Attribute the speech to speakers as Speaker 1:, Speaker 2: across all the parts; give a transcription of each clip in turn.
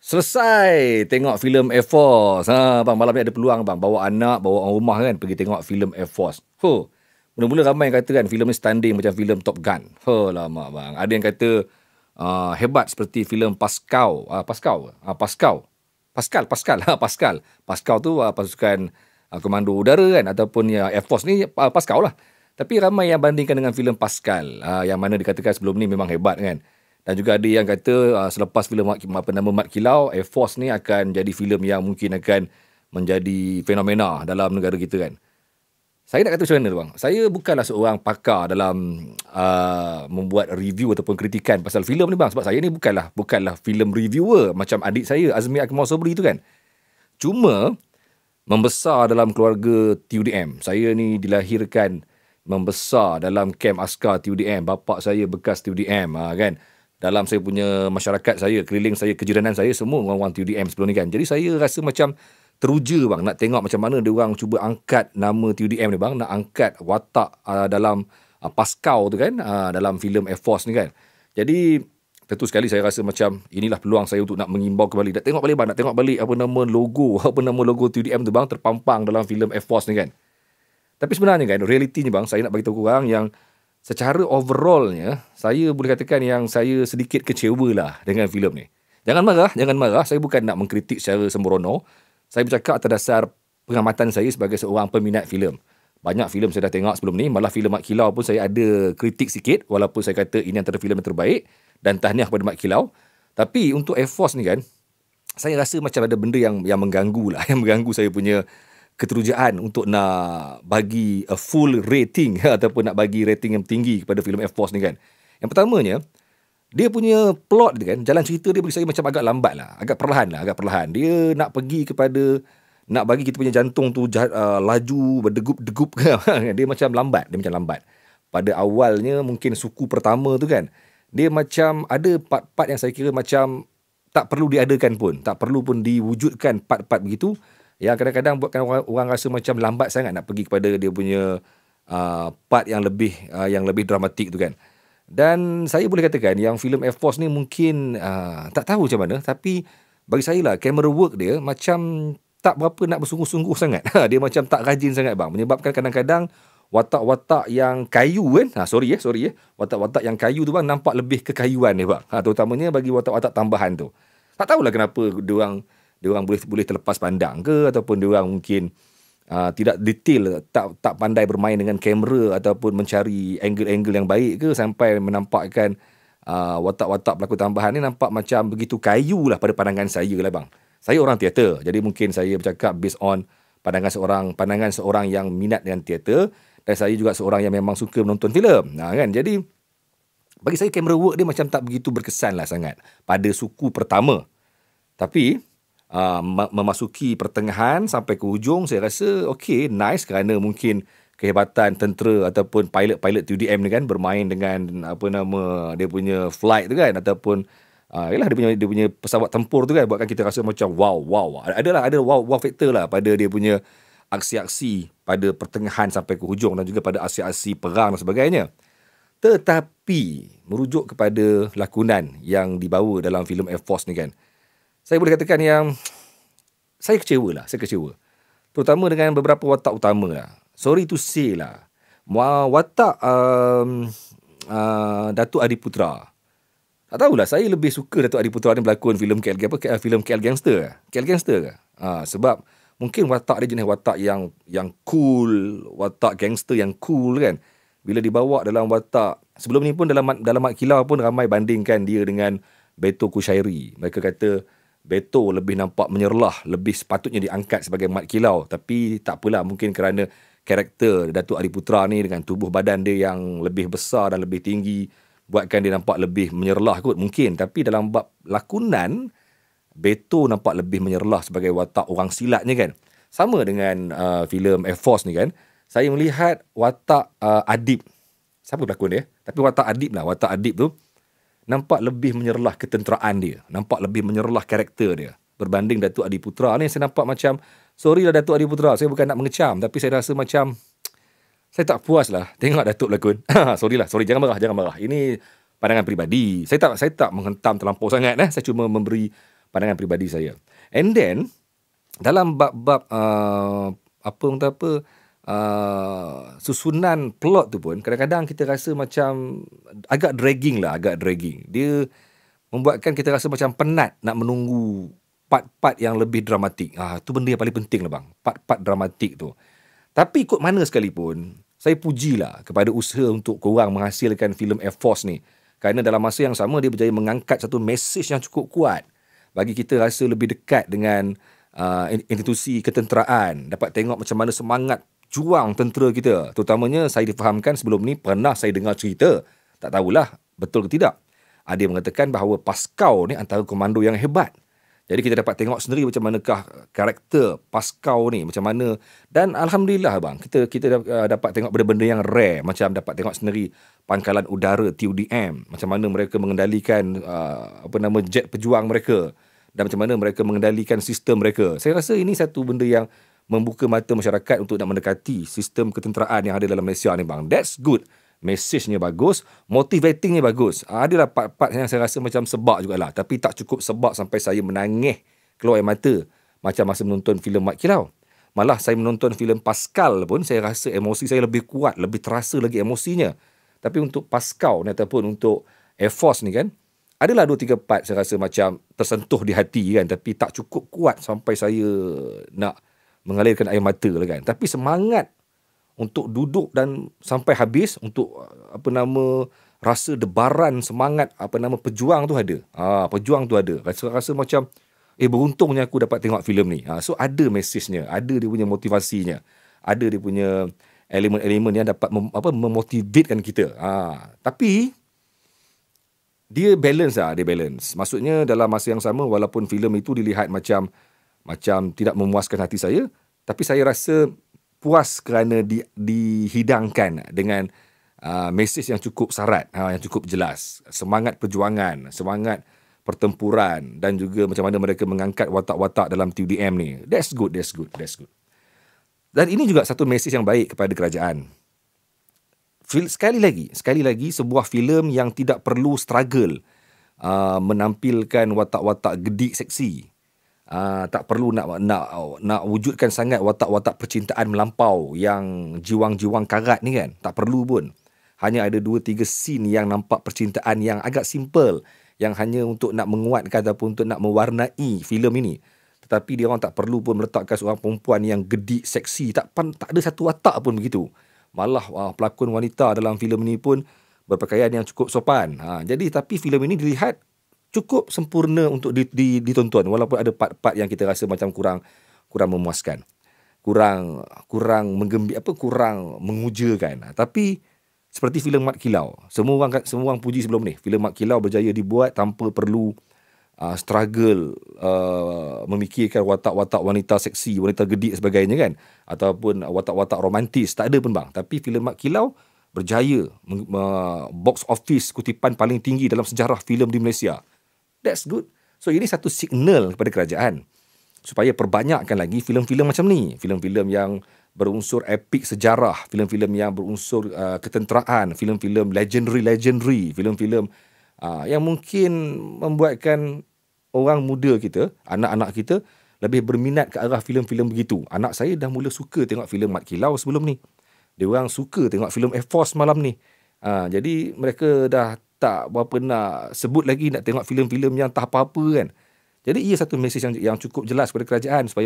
Speaker 1: Selesai tengok filem Air Force. Bang, malam ni ada peluang bang. Bawa anak, bawa orang rumah kan pergi tengok filem Air Force. Mula-mula ramai yang kata kan filem ni standing macam filem Top Gun. Lama bang. Ada yang kata hebat seperti filem Pascal. Pascal tu pasukan komando udara kan, ataupun Air Force ni Pascal lah. Tapi ramai yang bandingkan dengan filem Pascal, yang mana dikatakan sebelum ni memang hebat kan. Dan juga ada yang kata selepas filem Mat Kilau, Air Force ni akan jadi filem yang mungkin akan menjadi fenomena dalam negara kita kan. Saya nak kata macam mana bang? Saya bukanlah seorang pakar dalam membuat review ataupun kritikan pasal filem ni bang. Sebab saya ni bukanlah filem reviewer macam adik saya Azmi Akmal Sobri tu kan. Cuma membesar dalam keluarga TUDM. Saya ni dilahirkan membesar dalam kem askar TUDM. Bapa saya bekas TUDM kan. Dalam saya punya masyarakat saya, keliling saya, kejiranan saya, semua orang-orang TUDM sebelum ni kan. Jadi saya rasa macam teruja bang, nak tengok macam mana dia orang cuba angkat nama TUDM ni bang, nak angkat watak dalam Pascal tu kan, dalam filem Air Force ni kan. Jadi tentu sekali saya rasa macam inilah peluang saya untuk nak mengimbau kembali. Nak tengok balik bang, nak tengok balik apa nama logo TUDM tu bang terpampang dalam filem Air Force ni kan. Tapi sebenarnya kan, realitinya bang, saya nak bagi tahu korang yang secara overallnya, saya boleh katakan yang saya sedikit kecewa lah dengan filem ni. Jangan marah. Saya bukan nak mengkritik secara sembrono. Saya bercakap atas dasar pengamatan saya sebagai seorang peminat filem. Banyak filem saya dah tengok sebelum ni. Malah filem Mat Kilau pun saya ada kritik sikit. Walaupun saya kata ini antara filem yang terbaik. Dan tahniah kepada Mat Kilau. Tapi untuk Air Force ni kan, saya rasa macam ada benda yang mengganggu lah. Yang mengganggu saya punya keterujaan untuk nak bagi a full rating ataupun nak bagi rating yang tinggi kepada filem Air Force ni kan. Yang pertamanya, dia punya plot dia kan, jalan cerita dia bagi saya macam agak lambat lah, agak perlahan. Dia nak bagi kita punya jantung tu laju, berdegup-degup kan. Dia macam lambat. Pada awalnya mungkin suku pertama tu kan, dia macam ada part-part yang saya kira macam tak perlu diadakan pun, tak perlu pun diwujudkan part-part begitu. Yang kadang-kadang buatkan orang rasa macam lambat sangat nak pergi kepada dia punya part yang lebih dramatik tu kan. Dan saya boleh katakan yang filem Air Force ni mungkin tak tahu macam mana, tapi bagi saya lah camera work dia macam tak berapa nak bersungguh-sungguh sangat. Dia macam tak rajin sangat bang, menyebabkan kadang-kadang watak-watak yang kayu kan, watak-watak yang kayu tu bang nampak lebih kekayuan ni bang. Terutamanya bagi watak-watak tambahan tu. Tak tahulah kenapa dia orang boleh terlepas pandang ke, ataupun dia orang mungkin tidak detail, tak pandai bermain dengan kamera ataupun mencari angle-angle yang baik ke, sampai menampakkan watak-watak pelakon tambahan ni nampak macam begitu kayu lah pada pandangan saya lah bang. Saya orang teater, jadi mungkin saya bercakap based on pandangan seorang yang minat dengan teater, dan saya juga seorang yang memang suka menonton filem kan. Jadi bagi saya camera work dia macam tak begitu berkesan lah sangat pada suku pertama. Tapi memasuki pertengahan sampai ke hujung, saya rasa okay, nice, kerana mungkin kehebatan tentera ataupun pilot TUDM ni kan bermain dengan dia punya flight tu kan, ataupun dia punya pesawat tempur tu kan, buatkan kita rasa macam wow. Ada wow factor lah pada dia punya aksi-aksi pada pertengahan sampai ke hujung, dan juga pada aksi-aksi perang dan sebagainya. Tetapi merujuk kepada lakonan yang dibawa dalam filem Air Force ni kan, saya boleh katakan yang saya kecewa. Terutama dengan beberapa watak utama lah. Sorry to say lah, watak Datuk Adiputra. Tak tahulah, saya lebih suka Datuk Adiputra ni berlakon filem KL Gangster. KL Gangster ke? Sebab mungkin watak dia jenis watak yang cool, watak gangster yang cool kan. Bila dibawa dalam watak, sebelum ni pun dalam Mat Kilau pun ramai bandingkan dia dengan Beto Kushairi. Mereka kata Beto lebih nampak menyerlah, lebih sepatutnya diangkat sebagai Mat Kilau. Tapi tak apalah, mungkin kerana karakter Datuk Adiputra ni dengan tubuh badan dia yang lebih besar dan lebih tinggi, buatkan dia nampak lebih menyerlah kot mungkin. Tapi dalam bab lakonan, Beto nampak lebih menyerlah sebagai watak orang silatnya kan. Sama dengan filem Air Force ni kan, saya melihat watak Adib, siapa pelakon dia? Tapi watak Adib tu nampak lebih menyerlah ketenteraan dia, nampak lebih menyerlah karakter dia berbanding Datuk Adiputra ni. Saya nampak macam, sorry lah Datuk Adiputra, saya bukan nak mengecam, tapi saya rasa macam saya tak puas lah tengok Datuk berlakon. Sorry, jangan marah. Ini pandangan peribadi. Saya tak menghentam terlampau sangat. Saya cuma memberi pandangan peribadi saya. And then dalam bab-bab susunan plot tu pun kadang-kadang kita rasa macam agak dragging. Dia membuatkan kita rasa macam penat nak menunggu part-part yang lebih dramatik. Tu benda yang paling penting lah bang, part-part dramatik tu. Tapi ikut mana sekalipun, saya pujilah kepada usaha untuk korang menghasilkan filem Air Force ni. Kerana dalam masa yang sama dia berjaya mengangkat satu mesej yang cukup kuat bagi kita rasa lebih dekat dengan institusi ketenteraan, dapat tengok macam mana semangat juang tentera kita. Terutamanya saya difahamkan sebelum ni pernah saya dengar cerita, tak tahulah betul ke tidak, ada yang mengatakan bahawa Pascow ni antara komando yang hebat. Jadi kita dapat tengok sendiri macam manakah karakter Pascow ni, macam mana. Dan Alhamdulillah bang, kita dapat tengok benda-benda yang rare, macam dapat tengok sendiri pangkalan udara TUDM, macam mana mereka mengendalikan jet pejuang mereka, dan macam mana mereka mengendalikan sistem mereka. Saya rasa ini satu benda yang membuka mata masyarakat untuk nak mendekati sistem ketenteraan yang ada dalam Malaysia ni bang. That's good. Mesejnya bagus, motivatingnya bagus. Adalah part-part yang saya rasa macam sebab jugalah, tapi tak cukup sebab sampai saya menangis keluar air mata macam masa menonton filem Mat Kilau. Malah saya menonton filem Pascal pun saya rasa emosi saya lebih kuat, lebih terasa lagi emosinya. Tapi untuk Pascow ni ataupun untuk Air Force ni kan, adalah 2-3 part saya rasa macam tersentuh di hati kan, tapi tak cukup kuat sampai saya nak mengalirkan air mata lah kan. Tapi semangat untuk duduk dan sampai habis, untuk rasa debaran semangat pejuang tu ada. Pejuang tu ada. Rasa macam beruntungnya aku dapat tengok filem ni. So ada mesejnya, ada dia punya motivasinya, ada dia punya elemen-elemen yang dapat memotivatekan kita. Tapi dia balance. Maksudnya dalam masa yang sama, walaupun filem itu dilihat macam tidak memuaskan hati saya, tapi saya rasa puas kerana dihidangkan dengan mesej yang cukup syarat, yang cukup jelas. Semangat perjuangan, semangat pertempuran, dan juga macam mana mereka mengangkat watak-watak dalam TUDM ni. That's good. Dan ini juga satu mesej yang baik kepada kerajaan. Sekali lagi sebuah filem yang tidak perlu struggle menampilkan watak-watak gedik seksi. Tak perlu nak wujudkan sangat watak-watak percintaan melampau yang jiwang-jiwang karat ni kan. Tak perlu pun. Hanya ada 2-3 scene yang nampak percintaan yang agak simple, yang hanya untuk nak menguatkan ataupun untuk nak mewarnai filem ini. Tetapi dia orang tak perlu pun meletakkan seorang perempuan yang gedik seksi. Tak ada satu watak pun begitu. Malah pelakon wanita dalam filem ini pun berpakaian yang cukup sopan. Tapi filem ini dilihat cukup sempurna untuk ditonton, walaupun ada part-part yang kita rasa macam kurang memuaskan, kurang mengujakan. Tapi seperti filem Mat Kilau, semua orang puji sebelum ni, filem Mat Kilau berjaya dibuat tanpa perlu struggle memikirkan watak-watak wanita seksi, wanita gedik sebagainya kan, ataupun watak-watak romantis. Tak ada pun bang. Tapi filem Mat Kilau berjaya box office kutipan paling tinggi dalam sejarah filem di Malaysia. That's good. So ini satu signal kepada kerajaan supaya perbanyakkan lagi filem-filem macam ni, filem-filem yang berunsur epik sejarah, filem-filem yang berunsur ketenteraan, filem-filem legendary, filem-filem yang mungkin membuatkan orang muda kita, anak-anak kita lebih berminat ke arah filem-filem begitu. Anak saya dah mula suka tengok filem Mat Kilau sebelum ni. Dia orang suka tengok filem Air Force malam ni. Jadi mereka dah tak berapa nak sebut lagi nak tengok filem-filem yang tak apa-apa kan. Jadi ia satu mesej yang cukup jelas kepada kerajaan supaya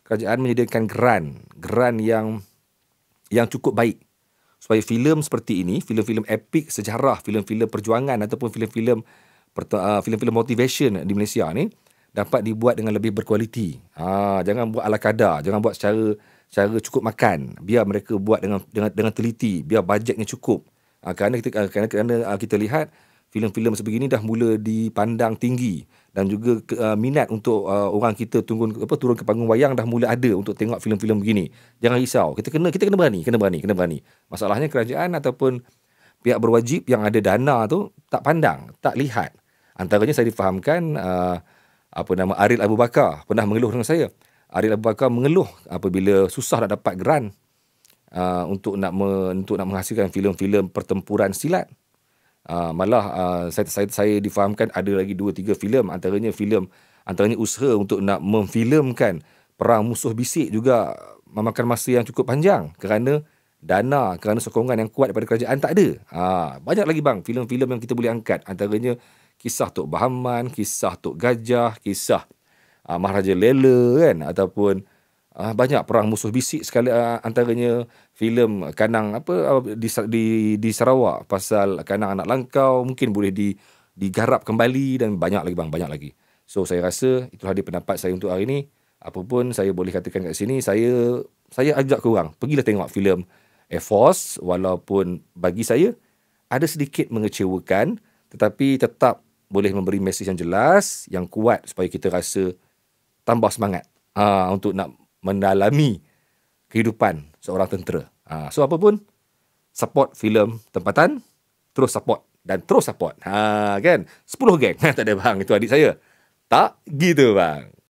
Speaker 1: kerajaan menyediakan geran yang cukup baik supaya filem seperti ini, filem-filem epik sejarah, filem-filem perjuangan ataupun filem-filem motivation di Malaysia ni dapat dibuat dengan lebih berkualiti. Jangan buat ala kadar, jangan buat secara cukup makan. Biar mereka buat dengan teliti, biar bajetnya cukup. Kerana kita lihat filem-filem sebegini dah mula dipandang tinggi, dan juga minat untuk orang kita turun ke panggung wayang dah mula ada untuk tengok filem-filem begini. Jangan risau, kita kena berani. Masalahnya kerajaan ataupun pihak berwajib yang ada dana tu tak pandang, tak lihat. Antaranya saya difahamkan Ariel Abu Bakar pernah mengeluh dengan saya. Ariel Abu Bakar mengeluh apabila susah nak dapat geran untuk nak menghasilkan filem-filem pertempuran silat. Malah saya difahamkan ada lagi 2-3 filem, antaranya filem Antaranya usaha untuk nak memfilmkan Perang Musuh Bisik juga memakan masa yang cukup panjang kerana dana, kerana sokongan yang kuat daripada kerajaan tak ada. Banyak lagi bang filem-filem yang kita boleh angkat. Antaranya kisah Tok Bahaman, kisah Tok Gajah, kisah Maharaja Lela kan, ataupun banyak Perang Musuh Bisik sekali, antaranya filem Kanang di Sarawak pasal Kanang Anak Langkau mungkin boleh digarap kembali, dan banyak lagi bang, banyak lagi. So saya rasa itulah dia pendapat saya untuk hari ini. Apa pun saya boleh katakan kat sini, saya ajak korang pergilah tengok filem Air Force, walaupun bagi saya ada sedikit mengecewakan, tetapi tetap boleh memberi mesej yang jelas, yang kuat supaya kita rasa tambah semangat untuk nak mendalami kehidupan seorang tentera. So apa pun, support filem tempatan, terus support dan terus support. Kan? 10 geng. Tak ada bang, itu adik saya. Tak gitu bang.